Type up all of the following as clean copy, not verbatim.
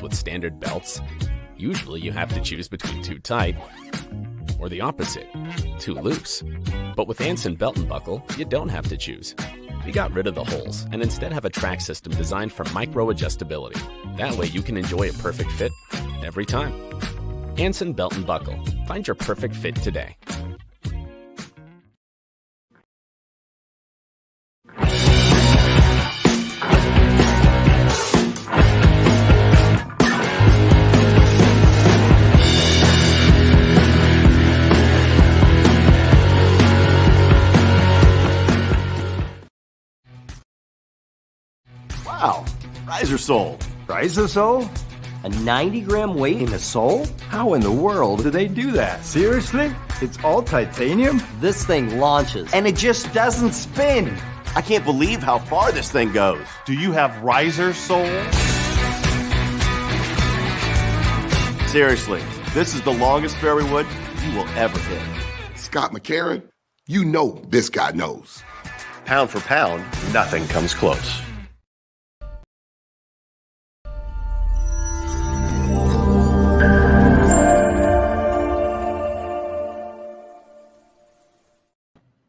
with standard belts, usually you have to choose between too tight or the opposite, too loose. But with Anson Belt and Buckle, you don't have to choose. We got rid of the holes and instead have a track system designed for micro-adjustability. That way you can enjoy a perfect fit every time. Anson Belt and Buckle. Find your perfect fit today. Wow, riser sole. Riser sole? A 90-gram weight in a sole? How in the world do they do that? Seriously? It's all titanium? This thing launches, and it just doesn't spin. I can't believe how far this thing goes. Do you have riser sole? Seriously, this is the longest fairy wood you will ever hit. Scott McCarron, you know this guy knows. Pound for pound, nothing comes close.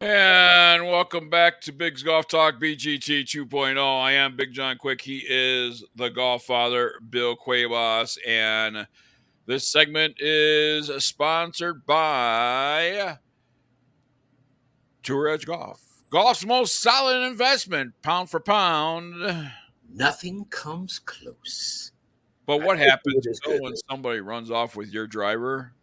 And welcome back to Big's Golf Talk BGT 2.0. I am Big John Quick. He is the golf father, Bill Cuevas. And this segment is sponsored by Tour Edge Golf. Golf's most solid investment, pound for pound. Nothing comes close. But what happens when somebody runs off with your driver?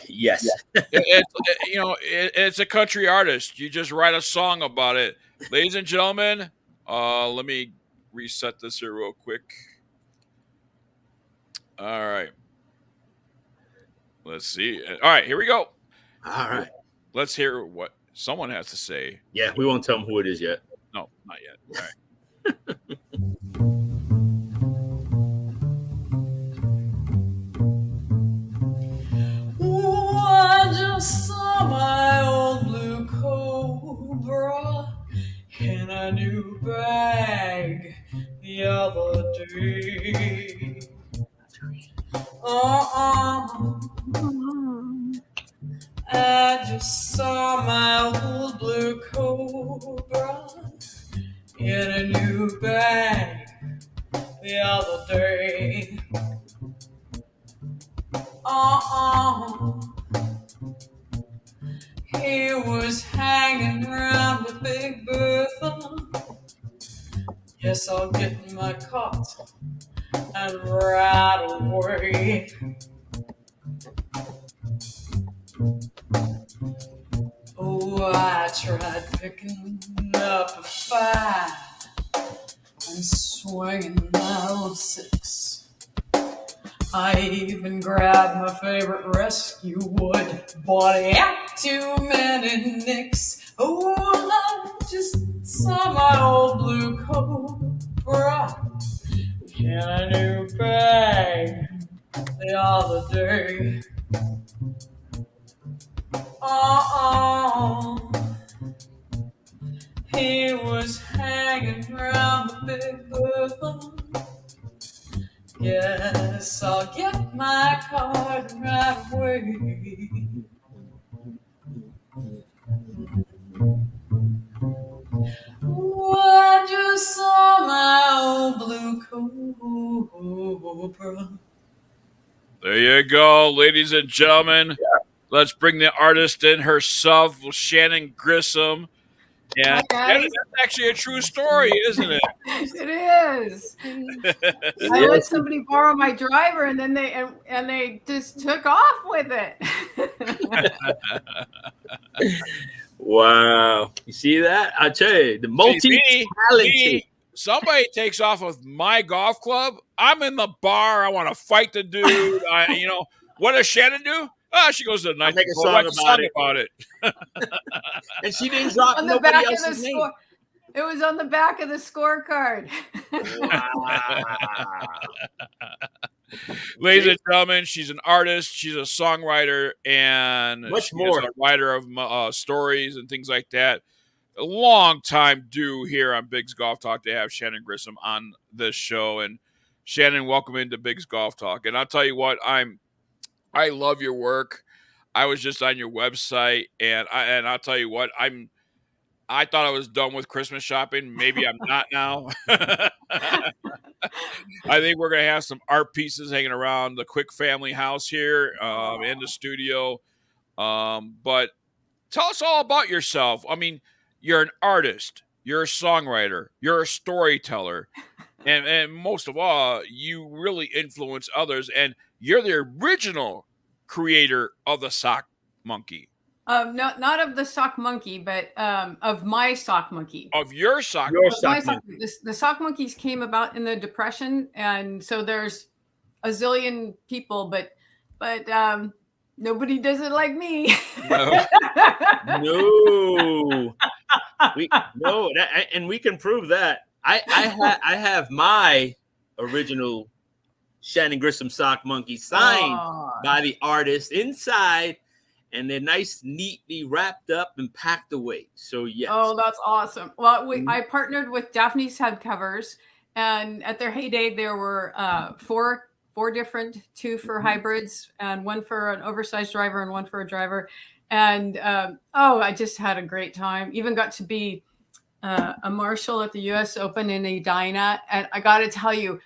Yes. It's a country artist. You just write a song about it. Ladies and gentlemen, let me reset this here real quick. All right. Let's see. All right, here we go. All right. Let's hear what someone has to say. Yeah, we won't tell them who it is yet. No, not yet. All right. I just saw my old blue Cobra in a new bag the other day. I just saw my old blue Cobra in a new bag the other day. He was hanging around with Big Bertha. Yes, I'll get in my cot and ride away. Oh, I tried picking up a 5 and swinging my old 6. I even grabbed my favorite rescue wood, but I had too many nicks. Oh, I just saw my old blue Cobra in a new bag the other day. He was hanging around the Big Bertha. Yes, I'll get my card right away. Oh, I just saw my old blue Cobra. There you go, ladies and gentlemen. Yeah. Let's bring the artist in herself, Shannon Grissom. Yeah, that's actually a true story, isn't it? It is. I let somebody borrow my driver, and then they just took off with it. Wow, you see that? I tell you, the multi-talented. Somebody takes off with my golf club. I'm in the bar. I want to fight the dude. What does Shannon do? Oh, she goes to the night. Make a song about it. And she didn't drop nobody else's name. It was on the back of the scorecard. Wow. Ladies and gentlemen, she's an artist. She's a songwriter, and much more a writer of stories and things like that. A long time due here on Big's Golf Talk to have Shannon Grissom on this show, and Shannon, welcome into Big's Golf Talk. And I'll tell you what, I love your work. I was just on your website, and I'll tell you what, I thought I was done with Christmas shopping. Maybe I'm not now. I think we're going to have some art pieces hanging around the Quick family house here in the studio. But tell us all about yourself. I mean, you're an artist, you're a songwriter, you're a storyteller, and most of all, you really influence others, and you're the original creator of the sock monkey. Not of the sock monkey, but of my sock monkey. Of your sock monkey. The sock monkeys came about in the Depression, and so there's a zillion people, but nobody does it like me. And we can prove that. I have my original Shannon Grissom sock monkey signed by the artist inside. And they're nice, neatly wrapped up and packed away. So, yes. Oh, that's awesome. Well, I partnered with Daphne's Headcovers, and at their heyday, there were four different, 2 for hybrids, and 1 for an oversized driver and 1 for a driver. And I just had a great time. Even got to be a marshal at the U.S. Open in Edina. And I got to tell you,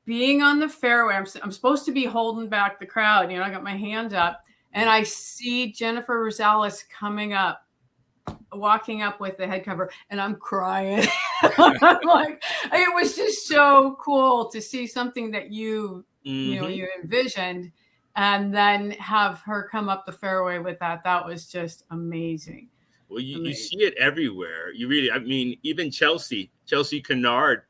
being on the fairway, I'm supposed to be holding back the crowd. I got my hands up. And I see Jennifer Rosales walking up with the head cover, and I'm crying. I'm like, it was just so cool to see something that you envisioned, and then have her come up the fairway with that. That was just amazing. Well, you see it everywhere. Even Chelsea Kennard,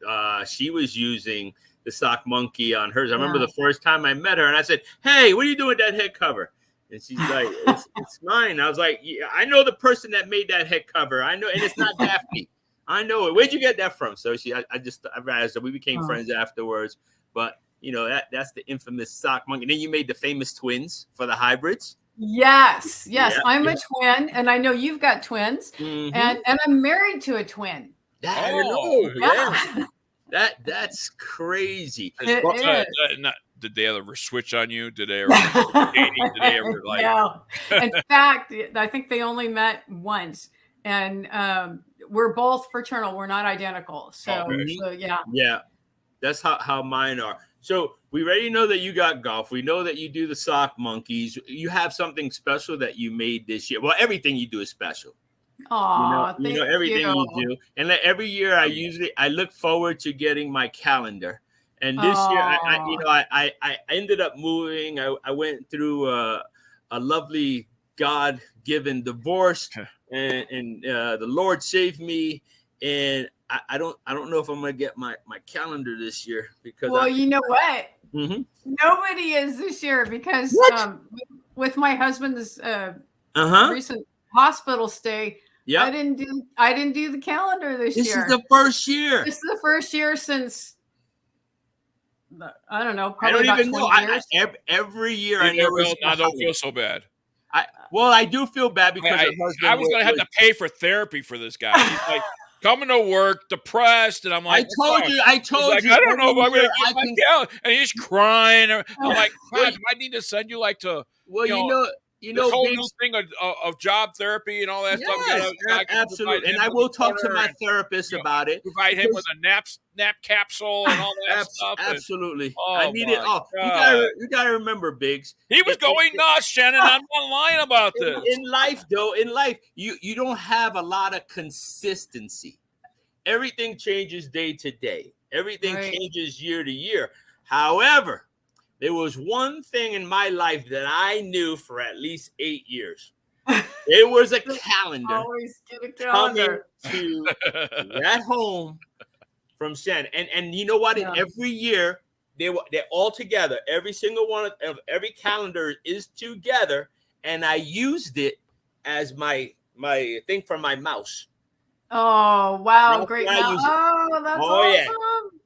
she was using the sock monkey on hers. I remember the first time I met her, and I said, "Hey, what are you doing with that head cover?" And she's like, it's mine. I was like, yeah, I know the person that made that head cover. I know, and it's not Daphne. I know it. Where'd you get that from? So I realized that we became friends afterwards. But that's the infamous sock monkey. And then you made the famous twins for the hybrids. Yes. I'm a twin, and I know you've got twins, and I'm married to a twin. That's crazy. Did they ever switch on you? Did they ever dating? Did they ever like? No. In fact, I think they only met once, and we're both fraternal. We're not identical. So yeah. Yeah, that's how mine are. So we already know that you got golf. We know that you do the sock monkeys. You have something special that you made this year. Well, everything you do is special. Oh, everything you do. And every year I look forward to getting my calendar. And this year, I ended up moving. I went through a lovely God-given divorce, and the Lord saved me. And I don't know if I'm gonna get my calendar this year because. Well, you know what? Nobody is this year because with my husband's recent hospital stay. Yeah, I didn't do the calendar this year. This is the first year. This is the first year since. I don't know. I don't even know. Every year I don't feel so bad. I do feel bad because I was going to have to pay for therapy for this guy. He's like coming to work depressed, and I'm like, I told you. I don't know if I'm going to get my calendar. And he's crying. I'm like, gosh, I need to send you to. Well, this whole new thing of job therapy and all that stuff. Absolutely. And I will talk to my therapist about it. Provide him with a nap capsule and all that stuff. Absolutely. I need it all. You gotta remember, Biggs. He was going nuts, Shannon. I'm not lying about this. In life, you don't have a lot of consistency. Everything changes day to day. Everything changes year to year. However, there was one thing in my life that I knew for at least 8 years. There was a calendar. Always get a calendar. Coming to at home from Shannon. And you know what? Every year, they're all together. Every single one of every calendar is together. And I used it as my thing for my mouse. Oh, wow. Great. That's awesome. Yeah.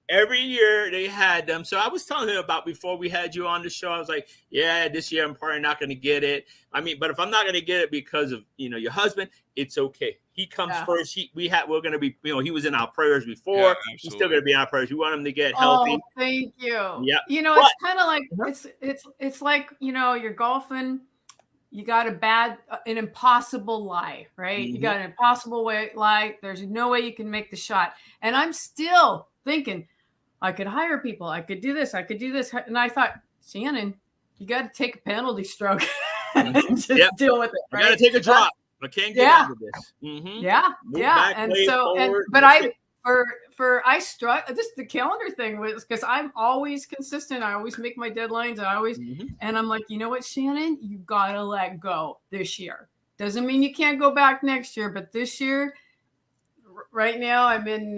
Every year they had them. So I was telling him about before we had you on the show. I was like, yeah, this year I'm probably not going to get it. I mean, but if I'm not going to get it because of, your husband, it's okay. he comes first. We're gonna be, he was in our prayers before. Yeah, He's still gonna be in our prayers. We want him to get healthy. Oh, thank you. Yeah. It's kind of like it's like you're golfing. You got an impossible lie, right? You got an impossible lie. There's no way you can make the shot. And I'm still thinking, I could hire people. I could do this. I could do this. And I thought, Shannon, you got to take a penalty stroke and just deal with it. Right? You got to take a drop. I can't get out of this. Yeah. And so, I struck just the calendar thing was because I'm always consistent. I always make my deadlines. And I'm like, you know what, Shannon, you got to let go this year. Doesn't mean you can't go back next year, but this year, right now, I'm in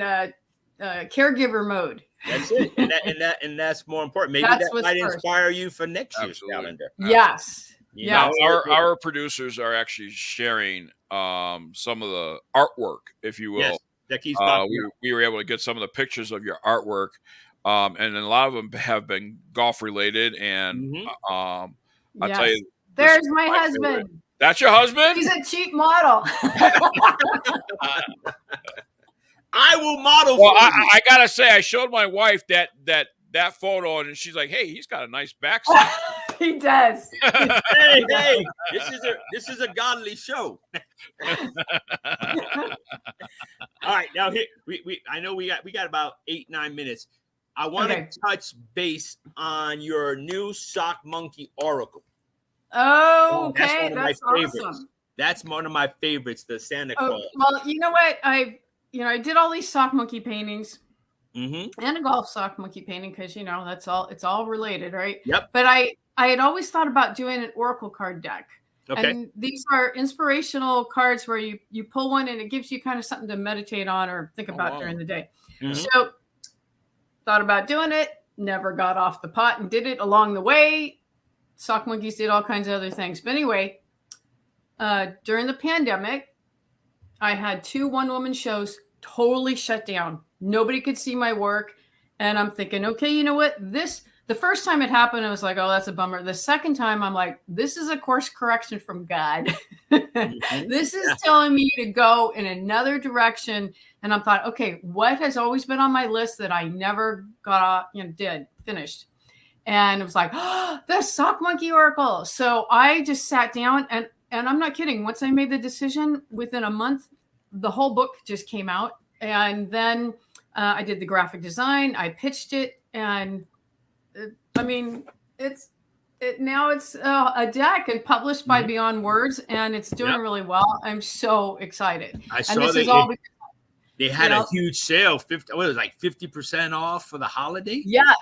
caregiver mode. That's it. And that's more important. Maybe that might inspire you for next year's calendar. Yes. Yeah. Our producers are actually sharing some of the artwork, if you will. Yes, that keeps we were able to get some of the pictures of your artwork, and then a lot of them have been golf related. And I'll tell you, there's my husband. Favorite. That's your husband? He's a cheap model. I will model. Well, I gotta say, I showed my wife that photo, and she's like, "Hey, he's got a nice backside." He does. hey, this is a godly show. All right, now here I know we got about 8-9 minutes. I want to touch base on your new Sock Monkey Oracle. Oh, okay, that's awesome. That's one of my favorites, the Santa Claus. Well, you know what? I did all these sock monkey paintings and a golf sock monkey painting because it's all related, right? Yep. But I had always thought about doing an Oracle card deck. Okay. And these are inspirational cards where you pull one and it gives you kind of something to meditate on or think about during the day. So thought about doing it, never got off the pot and did it along the way. Sock monkeys did all kinds of other things. But anyway, during the pandemic, I had 2 one-woman shows totally shut down. Nobody could see my work. And I'm thinking, okay, you know what? The first time it happened, I was like, oh, that's a bummer. The second time, I'm like, this is a course correction from God. This is telling me to go in another direction. And I thought, okay, what has always been on my list that I never finished? And it was like, oh, the Sock Monkey Oracle. So I just sat down and I'm not kidding. Once I made the decision, within a month, the whole book just came out. And then I did the graphic design. I pitched it. And it's a deck and published by Beyond Words. And it's doing really well. I'm so excited. They had a huge sale, 50% off for the holiday? Yes.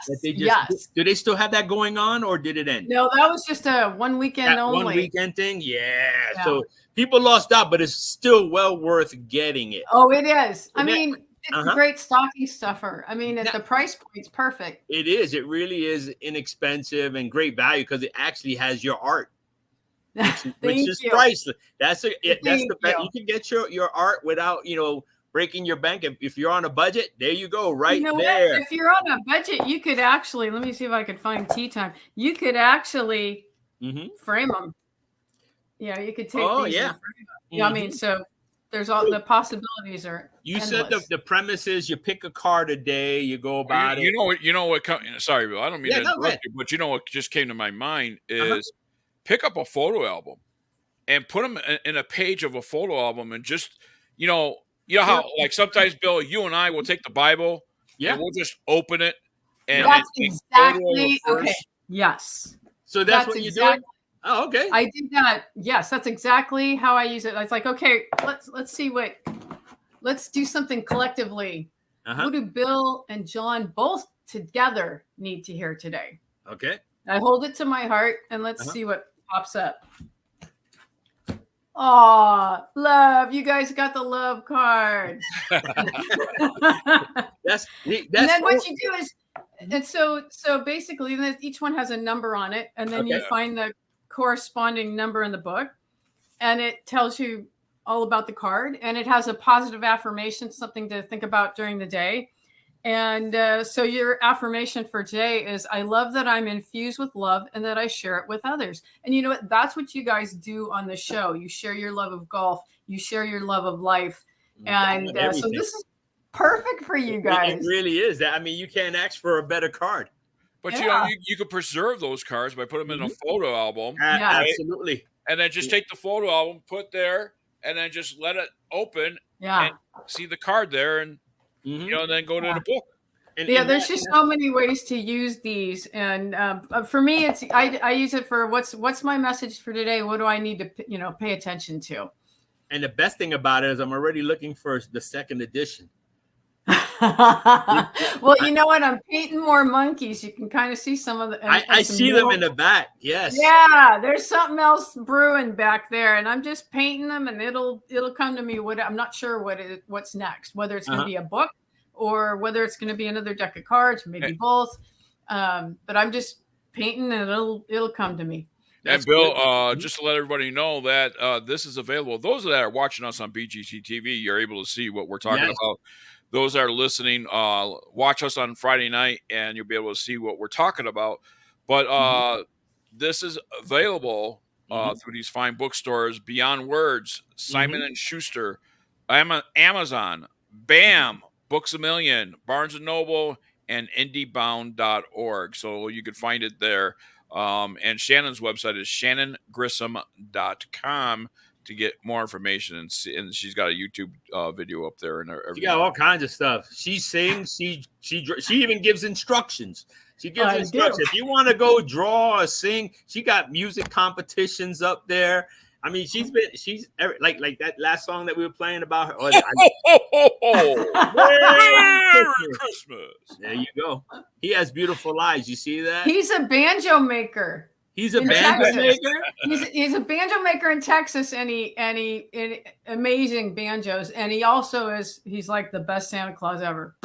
Do they still have that going on or did it end? No, that was just a one weekend only. One weekend thing? Yeah. So people lost out, but it's still well worth getting it. Oh, it is. It's a great stocking stuffer. At the price point, it's perfect. It is. It really is inexpensive and great value because it actually has your art. Which is priceless. That's the best. You can get your art without, breaking your bank. If you're on a budget, there you go, right there. What? If you're on a budget, you could actually, let me see if I could find tea time. You could actually frame them. Yeah, you could take these and frame them. So there's all the possibilities are endless. Said the premise is you pick a card a day, you go about it. You know what? Sorry, Bill, I don't mean to interrupt you, but you know what just came to my mind is pick up a photo album and put them in a page of a photo album and just, you know how like sometimes, Bill, you and I will take the Bible and we'll just open it and that's exactly okay. Yes. So that's what you do. Oh, okay. I did that. Yes, that's exactly how I use it. I was like, okay, let's do something collectively. Who do Bill and John both together need to hear today? Okay. I hold it to my heart and let's see what pops up. Oh, love. You guys got the love card. That's and then what you do is, and so basically each one has a number on it. And then you find the corresponding number in the book and it tells you all about the card and it has a positive affirmation, something to think about during the day. And so your affirmation for today is, I love that I'm infused with love and that I share it with others. And you know what? That's what you guys do on the show. You share your love of golf. you share your love of life. And so this is perfect for you guys. It really is. That, I mean, you can't ask for a better card. But you know, you could preserve those cards by putting them in a photo album. Absolutely. And then just take the photo album, put there, and then just let it open and see the card there, and you know, then go to the book. And there's just so many ways to use these, and for me, it's I use it for what's my message for today. What do I need to pay attention to? And the best thing about it is I'm already looking for the second edition. Well, you know what? I'm painting more monkeys. You can kind of see some of the. I see them in the back. Yes. Yeah, there's something else brewing back there, and I'm just painting them, and it'll come to me. I'm not sure what's next. Whether it's going to be a book or whether it's going to be another deck of cards, maybe both. But I'm just painting, and it'll come to me. And Bill, just to let everybody know that this is available. Those that are watching us on BGT TV, you're able to see what we're talking about. Those that are listening, watch us on Friday night, and you'll be able to see what we're talking about. But this is available through these fine bookstores: Beyond Words, Simon & Schuster, Amazon, BAM, Books A Million, Barnes & Noble, and indiebound.org. So you can find it there. And Shannon's website is shannongrissom.com to get more information, and she's got a YouTube video up there and everything. She got all kinds of stuff. She sings. She even gives instructions. She gives instructions. If you want to go draw or sing, she got music competitions up there. I mean, she's like that last song that we were playing about her. Merry Christmas. There you go. He has beautiful eyes. You see that? He's a banjo maker. He's a banjo maker. He's a banjo maker in Texas, and he amazing banjos. And he also he's like the best Santa Claus ever.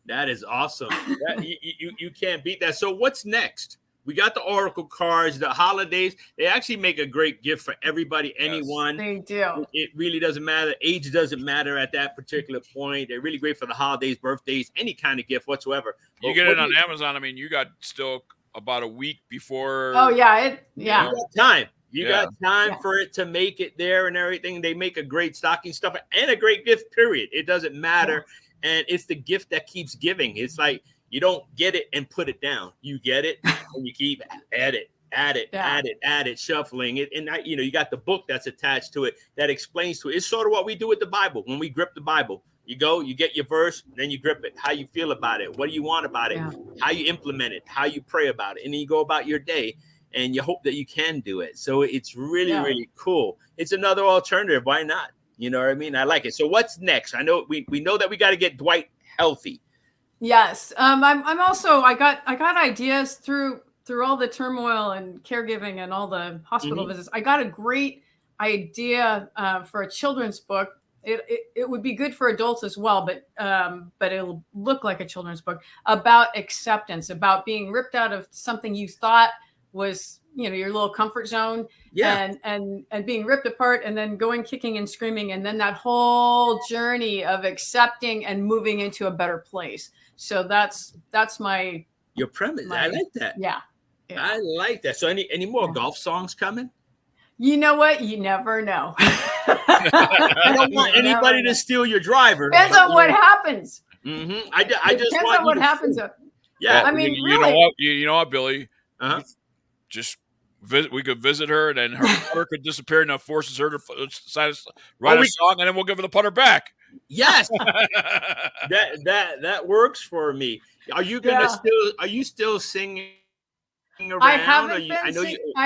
That is awesome. You can't beat that. So what's next? We got the Oracle cards, the holidays. They actually make a great gift for everybody, anyone. They do. It really doesn't matter. Age doesn't matter at that particular point. They're really great for the holidays, birthdays, any kind of gift whatsoever. You get it on Amazon. I mean, you got still about a week before. Oh yeah, You got time. You got time for it to make it there and everything. They make a great stocking stuffer and a great gift. Period. It doesn't matter, and it's the gift that keeps giving. It's like you don't get it and put it down. You get it and you keep add it, shuffling it, and you got the book that's attached to it that explains to it. It's sort of what we do with the Bible when we grip the Bible. You go, you get your verse, then you grip it. How you feel about it? What do you want about it? How you implement it? How you pray about it? And then you go about your day, and you hope that you can do it. So it's really, really cool. It's another alternative. Why not? You know what I mean? I like it. So what's next? I know we know that we got to get Dwight healthy. Yes. I'm also I got ideas through all the turmoil and caregiving and all the hospital visits. I got a great idea for a children's book. It would be good for adults as well, but it'll look like a children's book about acceptance, about being ripped out of something you thought was, your little comfort zone, and being ripped apart, and then going kicking and screaming, and then that whole journey of accepting and moving into a better place. So that's your premise. I like that. Yeah. I like that. So any more golf songs coming? You know what? You never know. I don't want anybody to steal your driver. Depends on what happens. I just depends want on what happens. Yeah. I mean, you know what, Billy? Just we could visit her, and then her putter could disappear, and that forces her to write a song, and then we'll give her the putter back. Yes, that works for me. Are you gonna Are you still singing around? I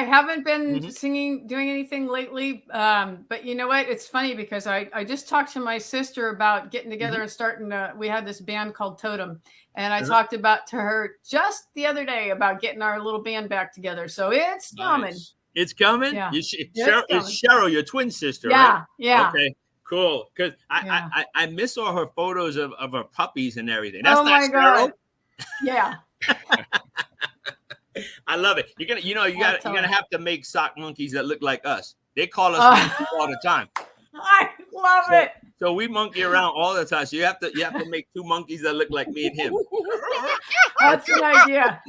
haven't been singing, doing anything lately. But you know what? It's funny because I just talked to my sister about getting together and starting. We had this band called Totem, and I talked to her just the other day about getting our little band back together. So it's coming. It's coming. Yeah. It's Cheryl, your twin sister. Yeah. Right? Yeah. Okay. Cool. Because I miss all her photos of her puppies and everything. That's not Cheryl. Yeah. I love it. You're gonna have to make sock monkeys that look like us. They call us monkeys all the time. I love it. So we monkey around all the time. So you have to make two monkeys that look like me and him. That's an idea.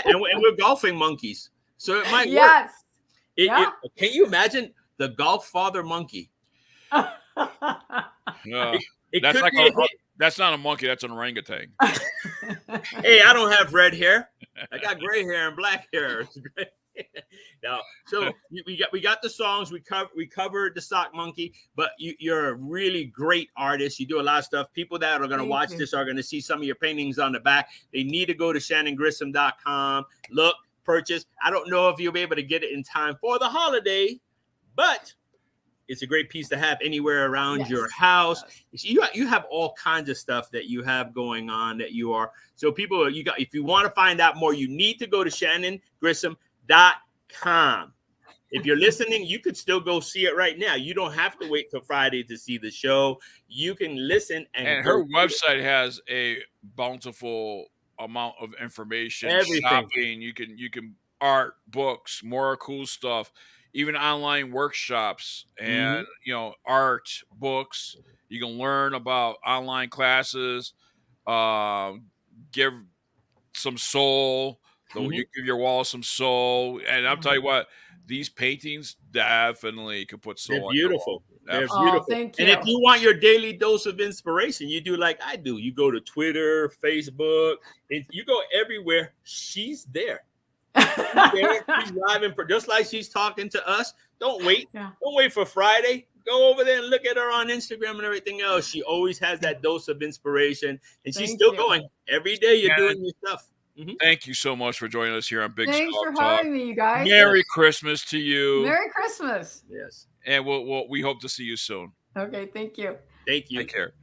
And we're golfing monkeys. So it might work. Yes. Can you imagine the golf father monkey? It That's could like be a hit. that's not a monkey. That's an orangutan. Hey, I don't have red hair. I got gray hair and black hair. Now, so we got the songs. We covered the Sock Monkey, but you're a really great artist. You do a lot of stuff. People that are going to watch this are going to see some of your paintings on the back. They need to go to shannongrissom.com. Look, purchase. I don't know if you'll be able to get it in time for the holiday, but it's a great piece to have anywhere around your house. You have all kinds of stuff that you have going on that you are. So people, if you want to find out more, you need to go to shannongrissom.com. If you're listening, you could still go see it right now. You don't have to wait till Friday to see the show. You can listen and her website has a bountiful amount of information, everything. shopping. You can art, books, more cool stuff, even online workshops and art, books. You can learn about online classes, give some soul. You give your wall some soul, and I'll tell you what, these paintings definitely could put soul. They're beautiful. They're beautiful. Oh, thank you. And if you want your daily dose of inspiration, you do like I do. You go to Twitter, Facebook, you go everywhere. She's there. She's live and just like she's talking to us. Don't wait. Don't wait for Friday. Go over there and look at her on Instagram and everything else. She always has that dose of inspiration, and she's still going every day. You're doing your stuff. Thank you so much for joining us here on Big Thanks Golf for Talk. having me, you guys. Merry Christmas to you. Merry Christmas. Yes. And we hope to see you soon. Okay, thank you. Thank you. Take care.